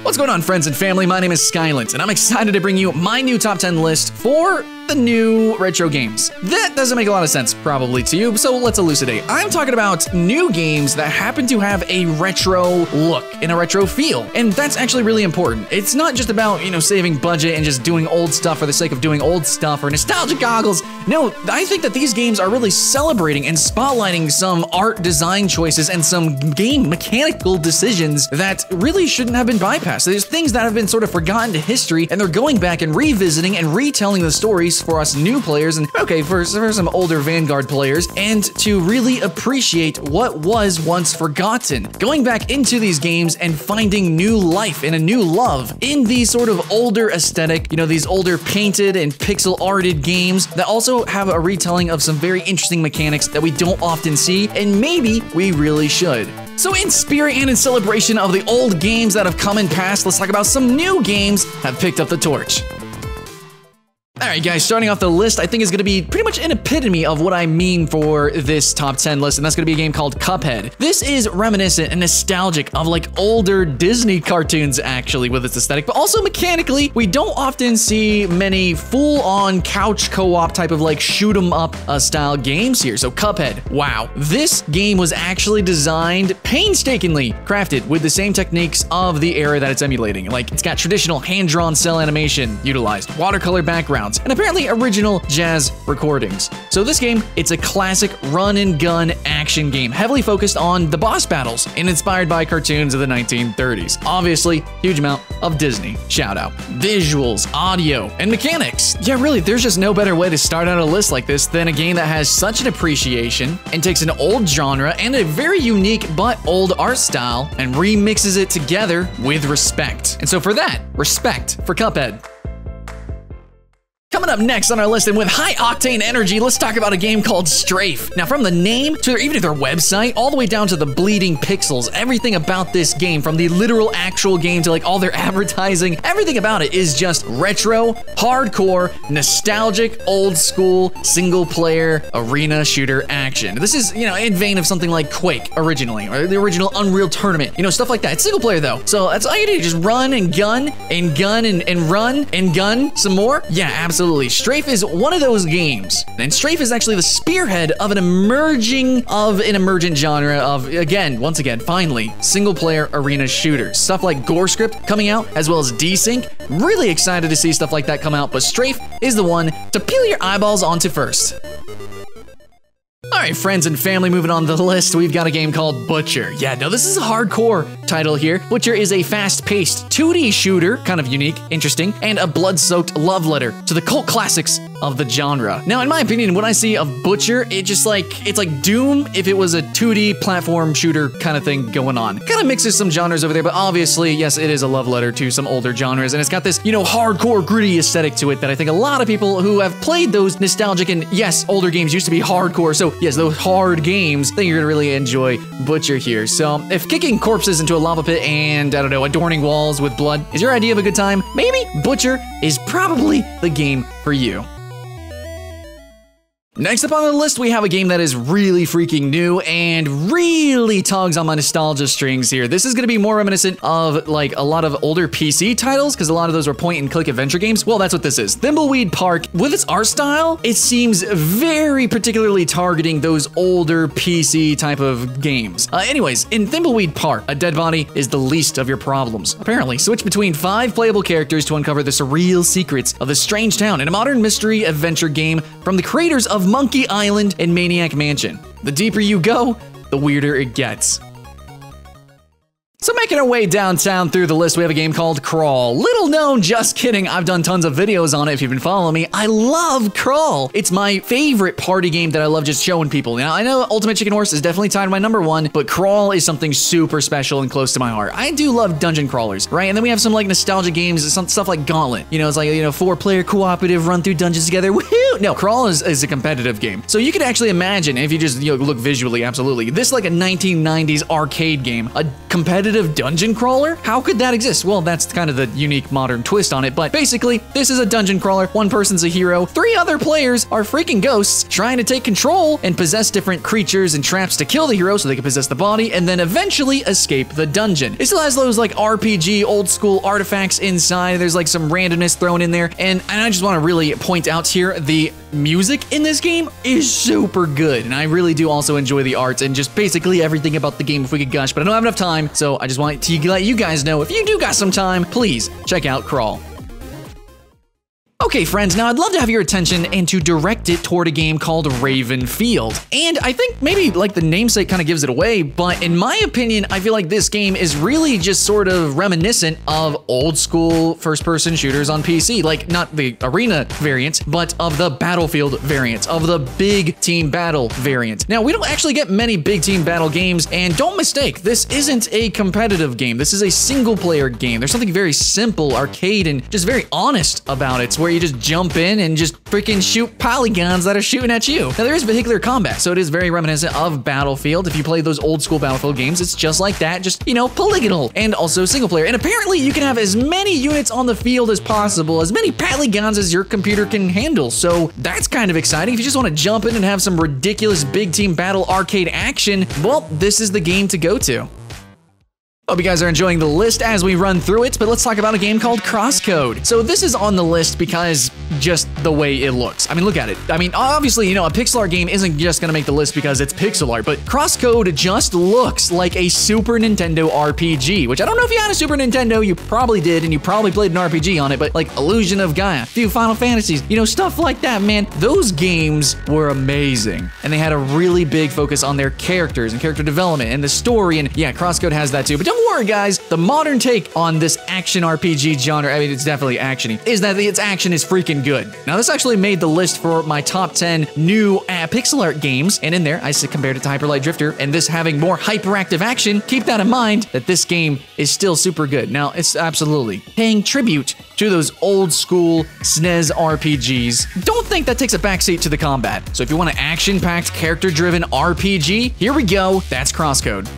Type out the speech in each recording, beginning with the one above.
What's going on, friends and family? My name is Skylent, and I'm excited to bring you my new top 10 list for the new retro games. That doesn't make a lot of sense, probably, to you, so let's elucidate. I'm talking about new games that happen to have a retro look and a retro feel, and that's actually really important. It's not just about, saving budget and just doing old stuff for the sake of doing old stuff or nostalgia goggles. No, I think that these games are really celebrating and spotlighting some art design choices and some game mechanical decisions that really shouldn't have been bypassed. There's things that have been sort of forgotten to history, and they're going back and revisiting and retelling the stories for us new players, and okay, for some older Vanguard players, and to really appreciate what was once forgotten. Going back into these games and finding new life and a new love in these sort of older aesthetic, these older painted and pixel arted games that also have a retelling of some very interesting mechanics that we don't often see, and maybe we really should. So in spirit and in celebration of the old games that have come and passed, let's talk about some new games that have picked up the torch. Alright guys, starting off the list, I think is going to be pretty much an epitome of what I mean for this top 10 list, and that's going to be a game called Cuphead. This is reminiscent and nostalgic of like older Disney cartoons actually with its aesthetic, but also mechanically, we don't often see many full-on couch co-op type of like shoot 'em up style games here. So Cuphead, wow. This game was actually designed painstakingly crafted with the same techniques of the era that it's emulating. Like it's got traditional hand-drawn cell animation utilized, watercolor backgrounds, and apparently original jazz recordings. So this game, it's a classic run and gun action game, heavily focused on the boss battles and inspired by cartoons of the 1930s. Obviously, huge amount of Disney. Shout out. Visuals, audio, and mechanics. Yeah, really, there's just no better way to start out a list like this than a game that has such an appreciation and takes an old genre and a very unique but old art style and remixes it together with respect. And so for that, respect for Cuphead. Coming up next on our list and with high-octane energy, let's talk about a game called Strafe. Now, from the name to even their website, all the way down to the bleeding pixels, everything about this game, from the literal actual game to like all their advertising, everything about it is just retro, hardcore, nostalgic, old school, single-player, arena shooter action. This is, in vein of something like Quake originally, or the original Unreal Tournament, stuff like that. It's single-player though, so that's all you do, just run and gun and gun and run and gun some more. Yeah, absolutely. Strafe is one of those games, and Strafe is actually the spearhead of an emergent genre of, once again, finally, single-player arena shooters. Stuff like GoreScript coming out, as well as Desync. Really excited to see stuff like that come out, but Strafe is the one to peel your eyeballs onto first. Alright, friends and family, moving on to the list, we've got a game called Butcher. Yeah, no, this is a hardcore title here. Butcher is a fast-paced 2D shooter, kind of unique, interesting, and a blood-soaked love letter to the cult classics of the genre. Now, in my opinion, when I see of Butcher, it's like Doom if it was a 2D platform shooter kind of thing going on. Kind of mixes some genres over there, but obviously, yes, it is a love letter to some older genres, and it's got this, hardcore, gritty aesthetic to it that I think a lot of people who have played those nostalgic and, yes, older games used to be hardcore, so yes, those hard games, I think you're gonna really enjoy Butcher here. So if kicking corpses into a lava pit and, I don't know, adorning walls with blood is your idea of a good time, maybe Butcher is probably the game for you. Next up on the list, we have a game that is really freaking new and really tugs on my nostalgia strings here. This is going to be more reminiscent of like a lot of older PC titles, because a lot of those were point-and-click adventure games. Well, that's what this is. Thimbleweed Park, with its art style, it seems very particularly targeting those older PC type of games. Anyways, in Thimbleweed Park, a dead body is the least of your problems. Apparently, switch between 5 playable characters to uncover the surreal secrets of this strange town in a modern mystery adventure game from the creators of Monkey Island and Maniac Mansion. The deeper you go, the weirder it gets. So making our way downtown through the list, we have a game called Crawl. Little known, just kidding. I've done tons of videos on it if you've been following me. I love Crawl. It's my favorite party game that I love just showing people. Now, I know Ultimate Chicken Horse is definitely tied to my #1, but Crawl is something super special and close to my heart. I do love dungeon crawlers, right? And then we have some like nostalgia games, some stuff like Gauntlet. It's like, 4-player cooperative run through dungeons together. Woohoo! No, Crawl is a competitive game. So you could actually imagine, if you just look visually, absolutely, this like a 1990s arcade game, a competitive competitive dungeon crawler? How could that exist? Well, that's kind of the unique modern twist on it, but basically, this is a dungeon crawler. One person's a hero, 3 other players are freaking ghosts trying to take control and possess different creatures and traps to kill the hero so they can possess the body and then eventually escape the dungeon. It still has those like RPG old school artifacts inside. There's like some randomness thrown in there, and I just want to really point out here the music in this game is super good, and I really do also enjoy the art and just basically everything about the game if we could gush, but I don't have enough time, so I just want to let you guys know, if you do got some time, please check out Crawl. Okay, friends, now I'd love to have your attention and to direct it toward a game called Ravenfield. And I think maybe like the namesake kind of gives it away, but in my opinion, I feel like this game is really just sort of reminiscent of old school first-person shooters on PC. Like, not the arena variant, but of the Battlefield variant, of the big team battle variant. Now, we don't actually get many big team battle games, and don't mistake, this isn't a competitive game. This is a single-player game. There's something very simple, arcade, and just very honest about it, where you just jump in and just freaking shoot polygons that are shooting at you. Now, there is vehicular combat, so it is very reminiscent of Battlefield. If you play those old school Battlefield games, it's just like that, just, you know, polygonal, and also single player. And apparently you can have as many units on the field as possible, as many polygons as your computer can handle. So that's kind of exciting. If you just want to jump in and have some ridiculous big team battle arcade action, well, this is the game to go to. Hope you guys are enjoying the list as we run through it, but let's talk about a game called Crosscode. So this is on the list because just the way it looks. I mean, look at it. I mean, obviously, you know, a pixel art game isn't just gonna make the list because it's pixel art, but Crosscode just looks like a Super Nintendo RPG, which I don't know if you had a Super Nintendo, you probably did, and you probably played an RPG on it, but like Illusion of Gaia, a few Final Fantasies, you know, stuff like that, man. Those games were amazing, and they had a really big focus on their characters and character development and the story, and yeah, Crosscode has that too, but don't worry, guys, the modern take on this action RPG genre, I mean, it's definitely actiony, is that its action is freaking good. Now, this actually made the list for my top 10 new pixel art games, and in there, I compared it to Hyper Light Drifter, and this having more hyperactive action, keep that in mind, that this game is still super good. Now, it's absolutely paying tribute to those old school SNES RPGs. Don't think that takes a backseat to the combat. So if you want an action-packed, character-driven RPG, here we go, that's Crosscode.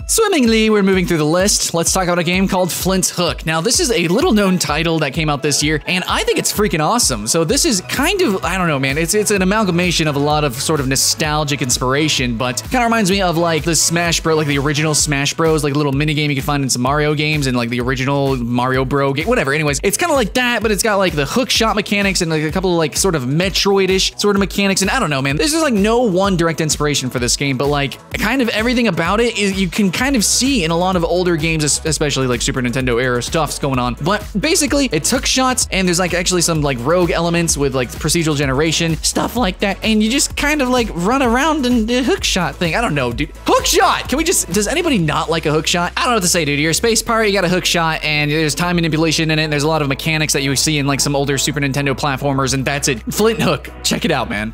Swimmingly, we're moving through the list. Let's talk about a game called Flinthook. Now, this is a little-known title that came out this year, and I think it's freaking awesome. So this is kind of, I don't know, man, it's an amalgamation of a lot of sort of nostalgic inspiration, but kind of reminds me of like the Smash Bros, like the original Smash Bros, like a little mini game you can find in some Mario games and like the original Mario Bro game, whatever. Anyways, it's kind of like that, but it's got like the hook shot mechanics and like a couple of like sort of Metroid-ish sort of mechanics, and I don't know, man. This is like no one direct inspiration for this game, but like kind of everything about it is you can kind of see in a lot of older games, especially like Super Nintendo era stuff's going on. But basically, it's hook shots, and there's like actually some like rogue elements with like procedural generation, stuff like that, and you just kind of like run around and the hook shot thing. I don't know, dude. Hook shot! Can we just, does anybody not like a hook shot? I don't know what to say, dude. You're a space pirate, you got a hook shot, and there's time manipulation in it, and there's a lot of mechanics that you see in like some older Super Nintendo platformers, and that's it. Flinthook. Check it out, man.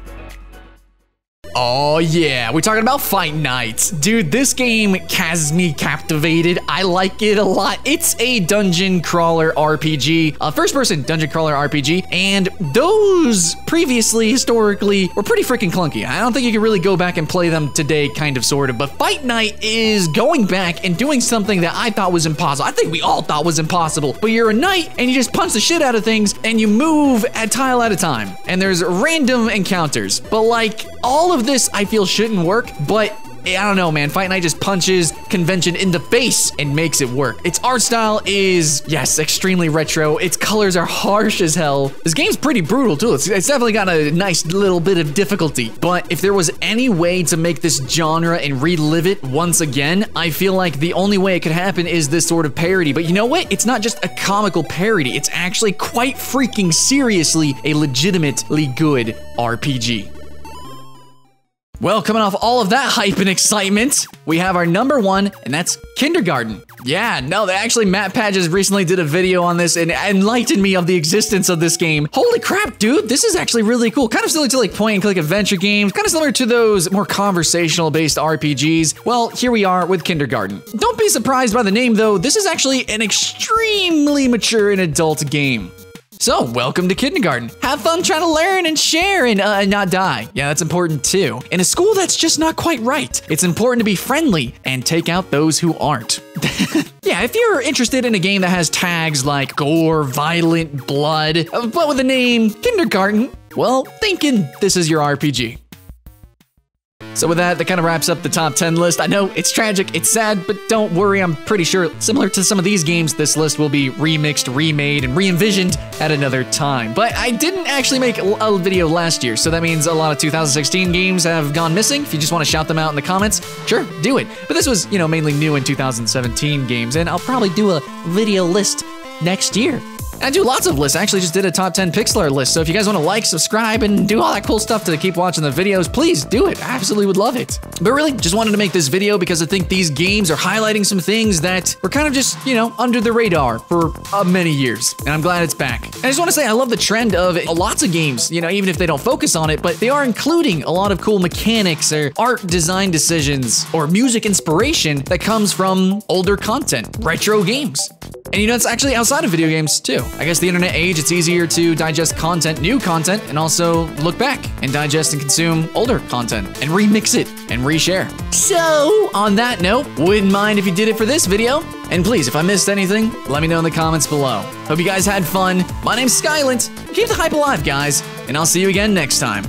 Oh yeah, we're talking about Fight Night. Dude, this game has me captivated. I like it a lot. It's a dungeon crawler RPG, a first-person dungeon crawler RPG, and those previously, historically, were pretty freaking clunky. I don't think you can really go back and play them today, kind of, sort of, but Fight Night is going back and doing something that I thought was impossible. I think we all thought was impossible, but you're a knight, and you just punch the shit out of things, and you move a tile at a time, and there's random encounters, but like, all of this I feel shouldn't work, but I don't know, man. Fight Night just punches convention in the face and makes it work. Its art style is, yes, extremely retro. Its colors are harsh as hell. This game's pretty brutal, too. It's definitely got a nice little bit of difficulty. But if there was any way to make this genre and relive it once again, I feel like the only way it could happen is this sort of parody. But you know what? It's not just a comical parody. It's actually quite freaking seriously a legitimately good RPG. Well, coming off all of that hype and excitement, we have our number one, and that's Kindergarten. Yeah, no, actually, Matt Padges recently did a video on this and enlightened me of the existence of this game. Holy crap, dude, this is actually really cool. Kind of similar to like point-and-click adventure games, kind of similar to those more conversational-based RPGs. Well, here we are with Kindergarten. Don't be surprised by the name, though. This is actually an extremely mature and adult game. So, welcome to kindergarten. Have fun trying to learn and share and not die. Yeah, that's important too. In a school that's just not quite right, it's important to be friendly and take out those who aren't. Yeah, if you're interested in a game that has tags like gore, violent, blood, but with the name kindergarten, well, thinking this is your RPG. So with that kind of wraps up the top 10 list. I know it's tragic, it's sad, but don't worry, I'm pretty sure similar to some of these games, this list will be remixed, remade, and re-envisioned at another time. But I didn't actually make a video last year, so that means a lot of 2016 games have gone missing. If you just want to shout them out in the comments, sure, do it. But this was, mainly new in 2017 games, and I'll probably do a video list next year. I do lots of lists. I actually just did a top 10 pixel art list. So if you guys want to like, subscribe, and do all that cool stuff to keep watching the videos, please do it. I absolutely would love it. But really, just wanted to make this video because I think these games are highlighting some things that were kind of just, under the radar for many years. And I'm glad it's back. And I just want to say, I love the trend of lots of games, even if they don't focus on it, but they are including a lot of cool mechanics or art design decisions or music inspiration that comes from older content, retro games. And it's actually outside of video games too. I guess the internet age, it's easier to digest content, new content, and also look back and digest and consume older content and remix it and reshare. So, on that note, wouldn't mind if you did it for this video. And please, if I missed anything, let me know in the comments below. Hope you guys had fun. My name's Skylent. Keep the hype alive, guys, and I'll see you again next time.